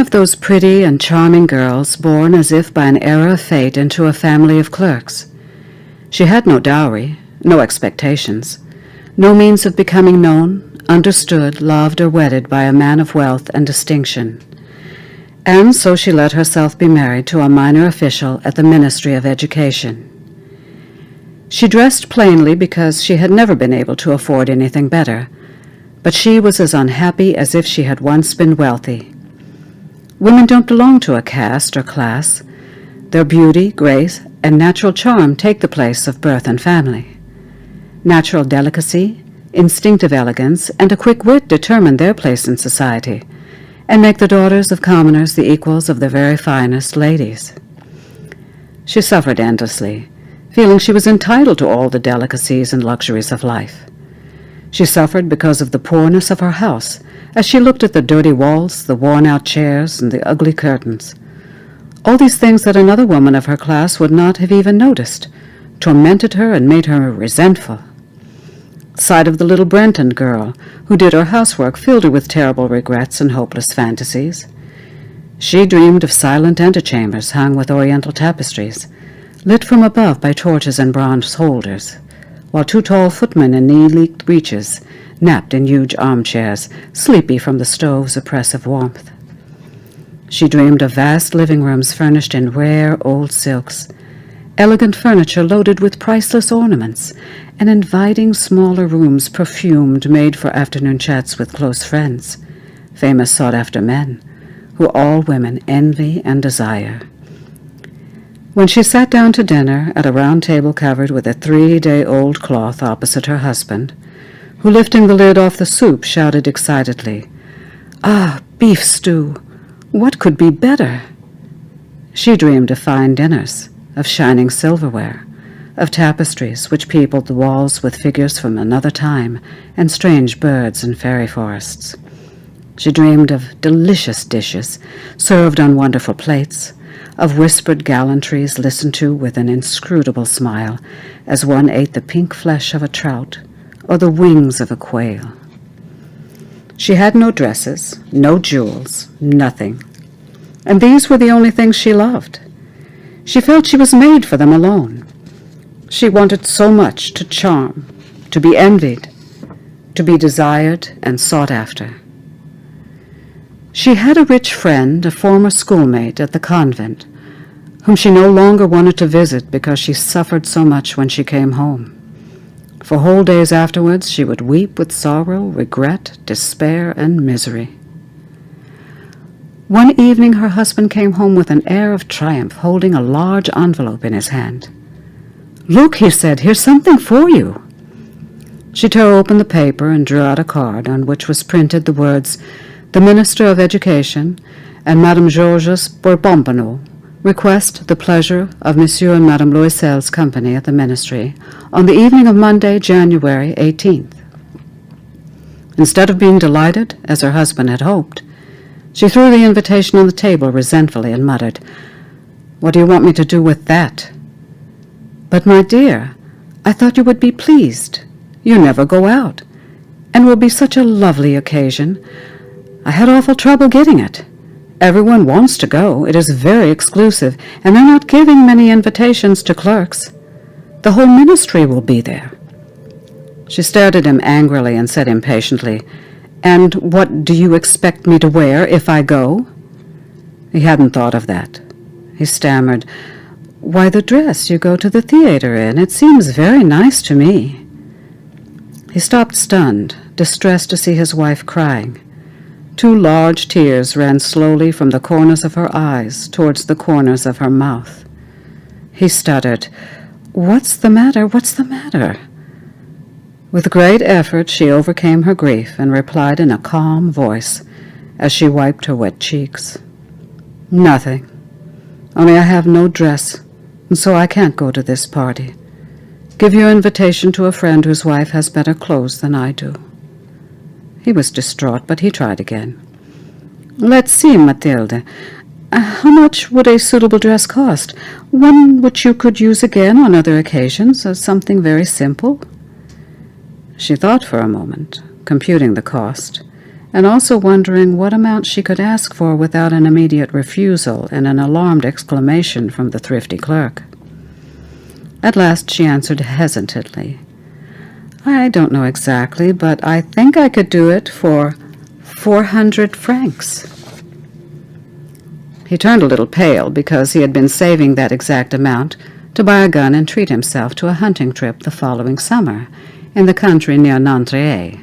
of those pretty and charming girls born as if by an error of fate into a family of clerks. She had no dowry, no expectations, no means of becoming known, understood, loved, or wedded by a man of wealth and distinction. And so she let herself be married to a minor official at the Ministry of Education. She dressed plainly because she had never been able to afford anything better, but she was as unhappy as if she had once been wealthy. Women don't belong to a caste or class. Their beauty, grace, and natural charm take the place of birth and family. Natural delicacy, instinctive elegance, and a quick wit determine their place in society, and make the daughters of commoners the equals of the very finest ladies. She suffered endlessly, feeling she was entitled to all the delicacies and luxuries of life. She suffered because of the poorness of her house, as she looked at the dirty walls, the worn-out chairs, and the ugly curtains. All these things that another woman of her class would not have even noticed, tormented her and made her resentful. The sight of the little Brenton girl, who did her housework, filled her with terrible regrets and hopeless fantasies. She dreamed of silent antechambers hung with oriental tapestries, lit from above by torches and bronze holders, while two tall footmen in knee-leaked breeches napped in huge armchairs, sleepy from the stove's oppressive warmth. She dreamed of vast living rooms furnished in rare old silks, elegant furniture loaded with priceless ornaments, and inviting smaller rooms perfumed, made for afternoon chats with close friends, famous sought-after men, who all women envy and desire. When she sat down to dinner at a round table covered with a 3-day-old cloth opposite her husband, who, lifting the lid off the soup, shouted excitedly, "Ah, beef stew! What could be better?" She dreamed of fine dinners, of shining silverware, of tapestries which peopled the walls with figures from another time, and strange birds and fairy forests. She dreamed of delicious dishes served on wonderful plates, of whispered gallantries listened to with an inscrutable smile as one ate the pink flesh of a trout or the wings of a quail. She had no dresses, no jewels, nothing, and these were the only things she loved. She felt she was made for them alone. She wanted so much to charm, to be envied, to be desired and sought after. She had a rich friend, a former schoolmate at the convent, whom she no longer wanted to visit because she suffered so much when she came home. For whole days afterwards she would weep with sorrow, regret, despair, and misery. One evening her husband came home with an air of triumph, holding a large envelope in his hand. "Look," he said, "here's something for you." She tore open the paper and drew out a card on which was printed the words, "The Minister of Education and Madame Georges Bourbonneau request the pleasure of Monsieur and Madame Loisel's company at the Ministry on the evening of Monday, January 18th. Instead of being delighted, as her husband had hoped, she threw the invitation on the table resentfully and muttered, "What do you want me to do with that?" "But, my dear, I thought you would be pleased. You never go out, and will be such a lovely occasion. I had awful trouble getting it. Everyone wants to go. It is very exclusive, and they're not giving many invitations to clerks. The whole ministry will be there." She stared at him angrily and said impatiently, "And what do you expect me to wear if I go?" He hadn't thought of that. He stammered, "Why, the dress you go to the theater in. It seems very nice to me." He stopped stunned, distressed to see his wife crying. 2 large tears ran slowly from the corners of her eyes towards the corners of her mouth. He stuttered, "What's the matter? What's the matter?" With great effort she overcame her grief and replied in a calm voice as she wiped her wet cheeks, "Nothing. Only I have no dress, and so I can't go to this party. Give your invitation to a friend whose wife has better clothes than I do." He was distraught, but he tried again. "Let's see, Mathilde. How much would a suitable dress cost? One which you could use again on other occasions, or something very simple?" She thought for a moment, computing the cost, and also wondering what amount she could ask for without an immediate refusal and an alarmed exclamation from the thrifty clerk. At last she answered hesitantly, "I don't know exactly, but I think I could do it for 400 francs. He turned a little pale because he had been saving that exact amount to buy a gun and treat himself to a hunting trip the following summer in the country near Nanterre,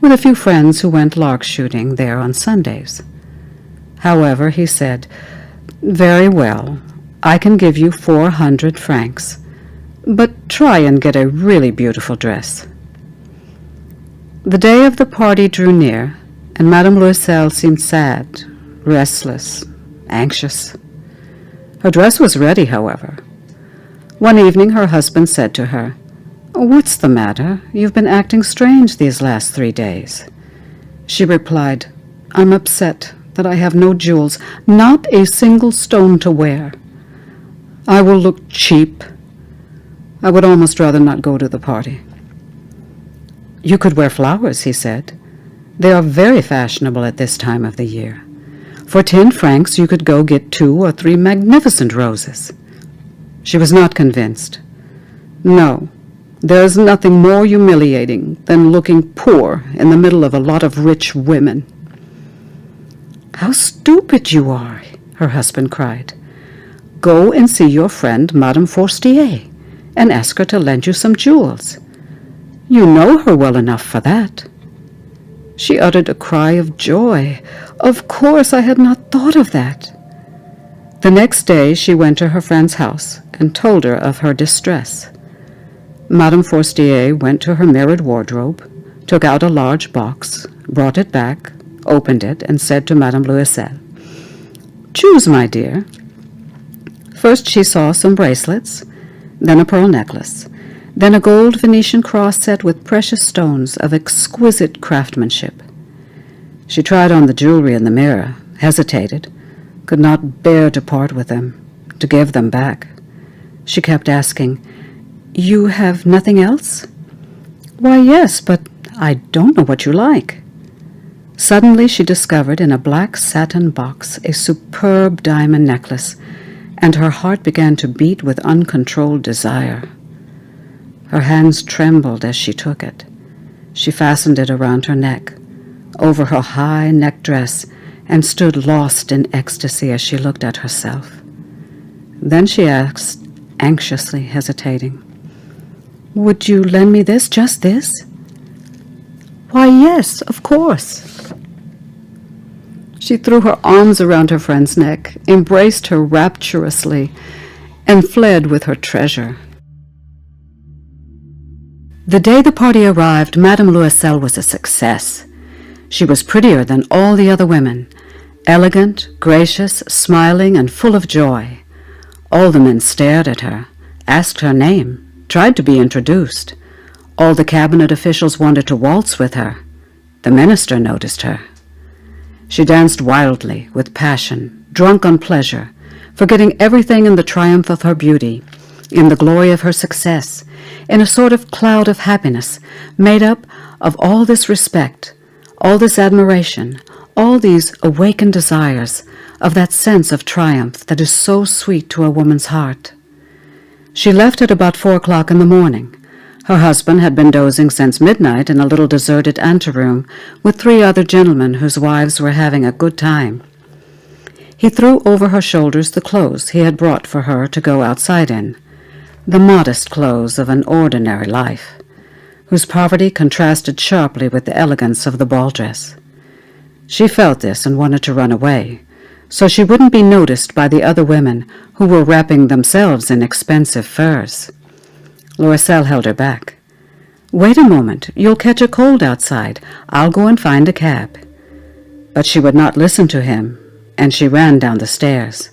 with a few friends who went lark shooting there on Sundays. However, he said, "Very well, I can give you 400 francs, but try and get a really beautiful dress." The day of the party drew near, and Madame Loisel seemed sad, restless, anxious. Her dress was ready, however. One evening her husband said to her, "What's the matter? You've been acting strange these last 3 days." She replied, "I'm upset that I have no jewels, not a single stone to wear. I will look cheap. I would almost rather not go to the party." "You could wear flowers," he said. "They are very fashionable at this time of the year. For 10 francs you could go get 2 or 3 magnificent roses." She was not convinced. "No, there is nothing more humiliating than looking poor in the middle of a lot of rich women." "How stupid you are," her husband cried. "Go and see your friend Madame Forestier and ask her to lend you some jewels. You know her well enough for that." She uttered a cry of joy. "Of course, I had not thought of that." The next day she went to her friend's house and told her of her distress. Madame Forestier went to her mirrored wardrobe, took out a large box, brought it back, opened it, and said to Madame Loisel, "Choose, my dear." First she saw some bracelets, then a pearl necklace, then a gold Venetian cross set with precious stones of exquisite craftsmanship. She tried on the jewelry in the mirror, hesitated, could not bear to part with them, to give them back. She kept asking, "You have nothing else?" "Why, yes, but I don't know what you like." Suddenly she discovered in a black satin box a superb diamond necklace, and her heart began to beat with uncontrolled desire. Her hands trembled as she took it. She fastened it around her neck, over her high neck dress, and stood lost in ecstasy as she looked at herself. Then she asked, anxiously hesitating, "Would you lend me this, just this?" "Why, yes, of course." She threw her arms around her friend's neck, embraced her rapturously, and fled with her treasure. The day the party arrived, Madame Loisel was a success. She was prettier than all the other women, elegant, gracious, smiling, and full of joy. All the men stared at her, asked her name, tried to be introduced. All the cabinet officials wanted to waltz with her. The minister noticed her. She danced wildly, with passion, drunk on pleasure, forgetting everything in the triumph of her beauty, in the glory of her success, in a sort of cloud of happiness made up of all this respect, all this admiration, all these awakened desires, of that sense of triumph that is so sweet to a woman's heart. She left at about 4 o'clock in the morning. Her husband had been dozing since midnight in a little deserted anteroom with 3 other gentlemen whose wives were having a good time. He threw over her shoulders the clothes he had brought for her to go outside in, the modest clothes of an ordinary life, whose poverty contrasted sharply with the elegance of the ball dress. She felt this and wanted to run away, so she wouldn't be noticed by the other women who were wrapping themselves in expensive furs. Loisel held her back. "Wait a moment, you'll catch a cold outside. I'll go and find a cab." But she would not listen to him, and she ran down the stairs.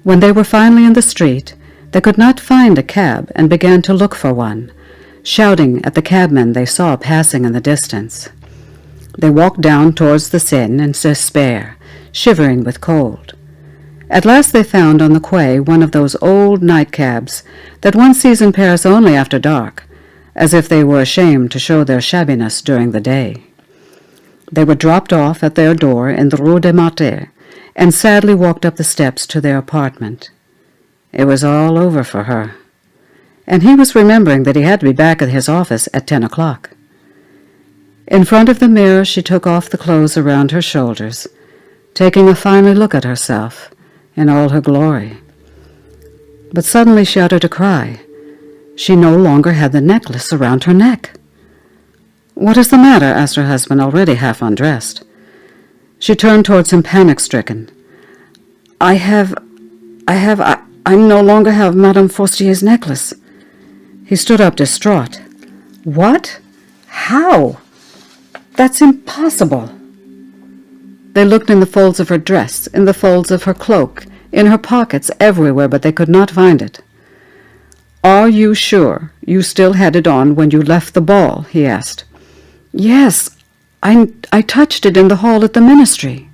When they were finally in the street, they could not find a cab and began to look for one, shouting at the cabmen they saw passing in the distance. They walked down towards the Seine in despair, shivering with cold. At last they found on the quay one of those old night-cabs that one sees in Paris only after dark, as if they were ashamed to show their shabbiness during the day. They were dropped off at their door in the Rue des Martyrs, and sadly walked up the steps to their apartment. It was all over for her, and he was remembering that he had to be back at his office at 10 o'clock. In front of the mirror she took off the clothes around her shoulders, taking a final look at herself in all her glory. But suddenly she uttered a cry. She no longer had the necklace around her neck. "What is the matter?" asked her husband, already half undressed. She turned towards him panic-stricken. I no longer have Madame Forstier's necklace." He stood up distraught. "What? How? That's impossible." They looked in the folds of her dress, in the folds of her cloak, in her pockets, everywhere, but they could not find it. "Are you sure you still had it on when you left the ball?" he asked. "Yes, I touched it in the hall at the ministry."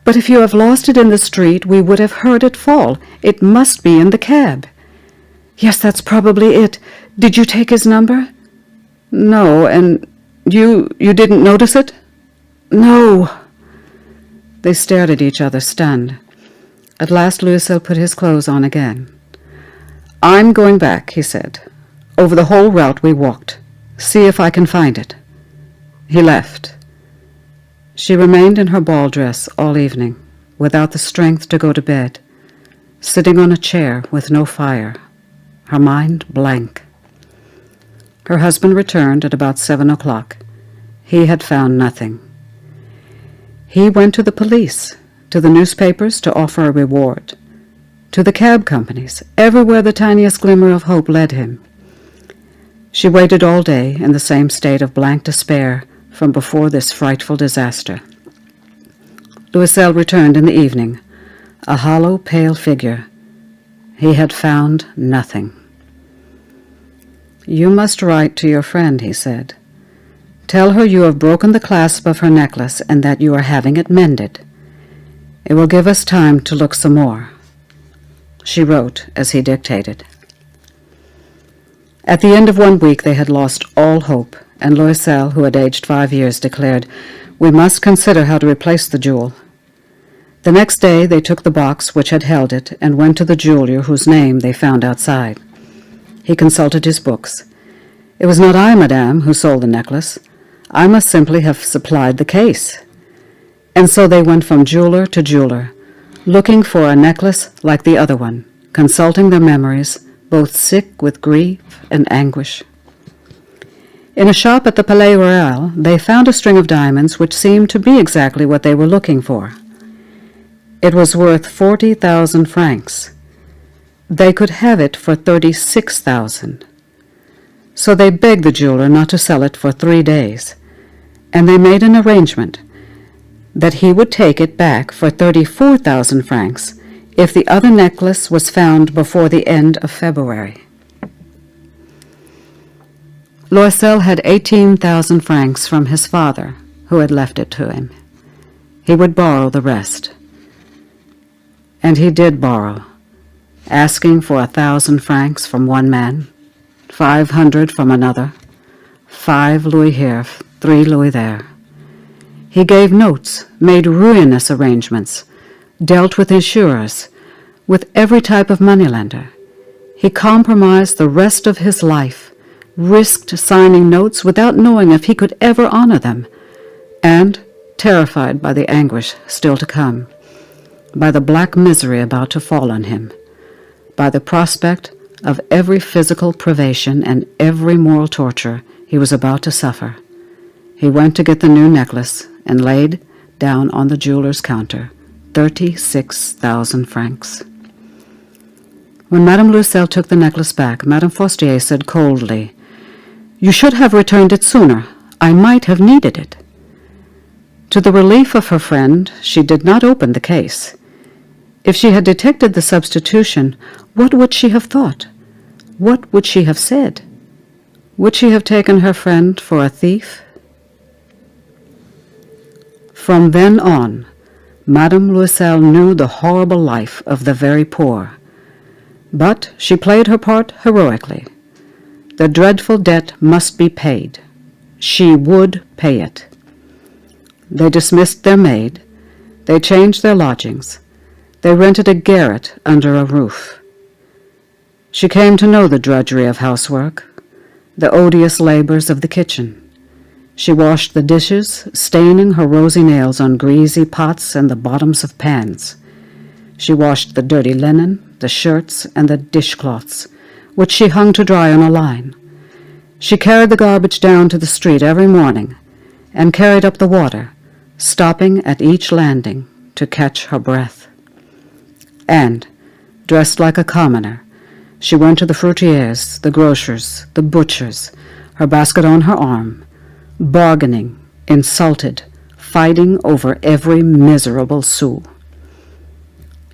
"But if you have lost it in the street, we would have heard it fall. It must be in the cab." "Yes, that's probably it. Did you take his number?" "No, and you didn't notice it?" "No." They stared at each other, stunned. At last Louisel put his clothes on again. "I'm going back," he said, "over the whole route we walked. See if I can find it." He left. She remained in her ball dress all evening, without the strength to go to bed, sitting on a chair with no fire, her mind blank. Her husband returned at about 7 o'clock. He had found nothing. He went to the police, to the newspapers to offer a reward, to the cab companies, everywhere the tiniest glimmer of hope led him. She waited all day in the same state of blank despair from before this frightful disaster. Louisel returned in the evening, a hollow, pale figure. He had found nothing. "You must write to your friend," he said. "Tell her you have broken the clasp of her necklace and that you are having it mended. It will give us time to look some more." She wrote as he dictated. At the end of 1 week they had lost all hope, and Louisel, who had aged 5 years, declared, "We must consider how to replace the jewel." The next day they took the box which had held it and went to the jeweler whose name they found outside. He consulted his books. "It was not I, madame, who sold the necklace. I must simply have supplied the case." And so they went from jeweler to jeweler, looking for a necklace like the other one, consulting their memories, both sick with grief and anguish. In a shop at the Palais Royal, they found a string of diamonds which seemed to be exactly what they were looking for. It was worth 40,000 francs. They could have it for 36,000. So they begged the jeweler not to sell it for 3 days, and they made an arrangement that he would take it back for 34,000 francs if the other necklace was found before the end of February. Louisel had 18,000 francs from his father, who had left it to him. He would borrow the rest. And he did borrow, asking for 1,000 francs from one man, 500 from another, 5 louis here, 3 louis there. He gave notes, made ruinous arrangements, dealt with insurers, with every type of moneylender. He compromised the rest of his life, risked signing notes without knowing if he could ever honor them, and, terrified by the anguish still to come, by the black misery about to fall on him, by the prospect of every physical privation and every moral torture he was about to suffer, he went to get the new necklace and laid down on the jeweler's counter 36,000 francs. When Madame Louisel took the necklace back, Madame Forstier said coldly, "You should have returned it sooner. I might have needed it." To the relief of her friend, she did not open the case. If she had detected the substitution, what would she have thought? What would she have said? Would she have taken her friend for a thief? From then on, Madame Louisel knew the horrible life of the very poor. But she played her part heroically. The dreadful debt must be paid. She would pay it. They dismissed their maid. They changed their lodgings. They rented a garret under a roof. She came to know the drudgery of housework, the odious labors of the kitchen. She washed the dishes, staining her rosy nails on greasy pots and the bottoms of pans. She washed the dirty linen, the shirts, and the dishcloths, which she hung to dry on a line. She carried the garbage down to the street every morning, and carried up the water, stopping at each landing to catch her breath. And, dressed like a commoner, she went to the fruitiers, the grocers, the butchers, her basket on her arm, bargaining, insulted, fighting over every miserable sou.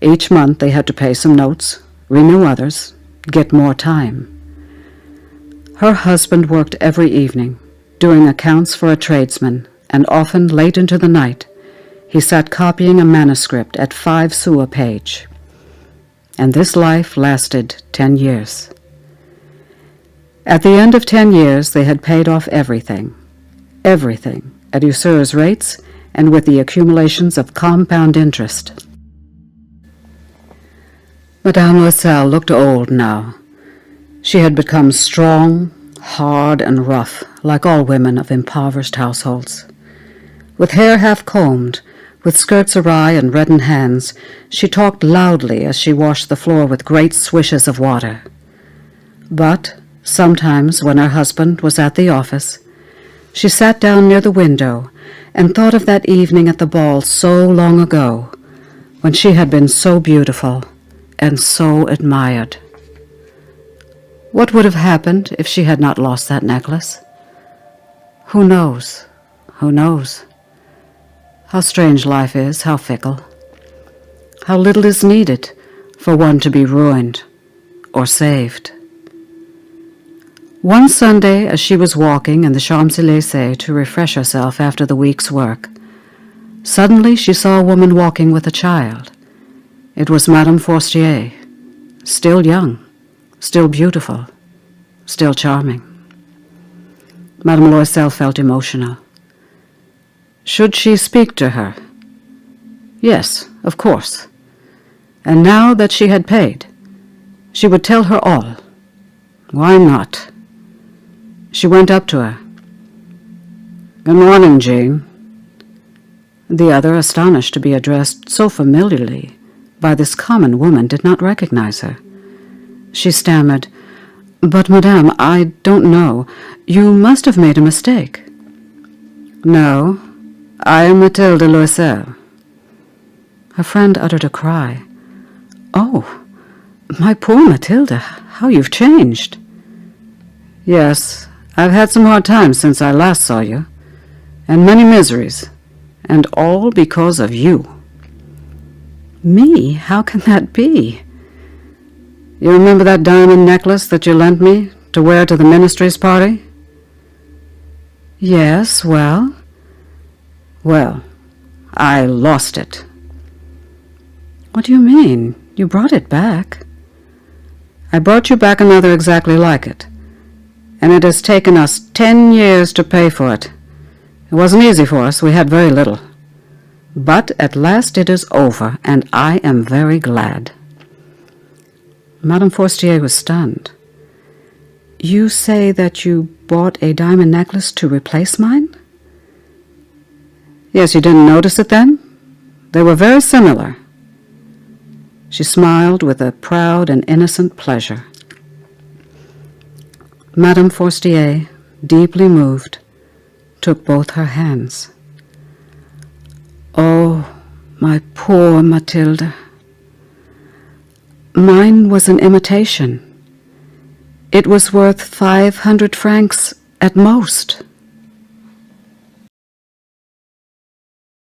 Each month they had to pay some notes, renew others, get more time. Her husband worked every evening, doing accounts for a tradesman, and often late into the night he sat copying a manuscript at 5 sous a page. And this life lasted 10 years. At the end of 10 years they had paid off everything, at usurious rates and with the accumulations of compound interest. Madame Loisel looked old now. She had become strong, hard, and rough, like all women of impoverished households. With hair half-combed, with skirts awry and reddened hands, she talked loudly as she washed the floor with great swishes of water. But sometimes, when her husband was at the office, she sat down near the window and thought of that evening at the ball so long ago, when she had been so beautiful and so admired. What would have happened if she had not lost that necklace? Who knows? Who knows? How strange life is, how fickle. How little is needed for one to be ruined or saved. One Sunday, as she was walking in the Champs-Élysées to refresh herself after the week's work, suddenly she saw a woman walking with a child. It was Madame Forestier, still young, still beautiful, still charming. Madame Loisel felt emotional. Should she speak to her? Yes, of course. And now that she had paid, she would tell her all. Why not? She went up to her. Good morning, Jean. The other, astonished to be addressed so familiarly by this common woman, did not recognize her. She stammered, But, madame, I don't know. You must have made a mistake. No, I am Mathilde Loisel. Her friend uttered a cry. Oh, my poor Mathilde, how you've changed. Yes, I've had some hard times since I last saw you, and many miseries, and all because of you. Me? How can that be? You remember that diamond necklace that you lent me to wear to the ministry's party? Yes, well? Well, I lost it. What do you mean? You brought it back. I brought you back another exactly like it, and it has taken us 10 years to pay for it. It wasn't easy for us. We had very little. But at last it is over, and I am very glad. Madame Forestier was stunned. You say that you bought a diamond necklace to replace mine? Yes, you didn't notice it then? They were very similar. She smiled with a proud and innocent pleasure. Madame Forestier, deeply moved, took both her hands. Oh, my poor Mathilde. Mine was an imitation. It was worth 500 francs at most.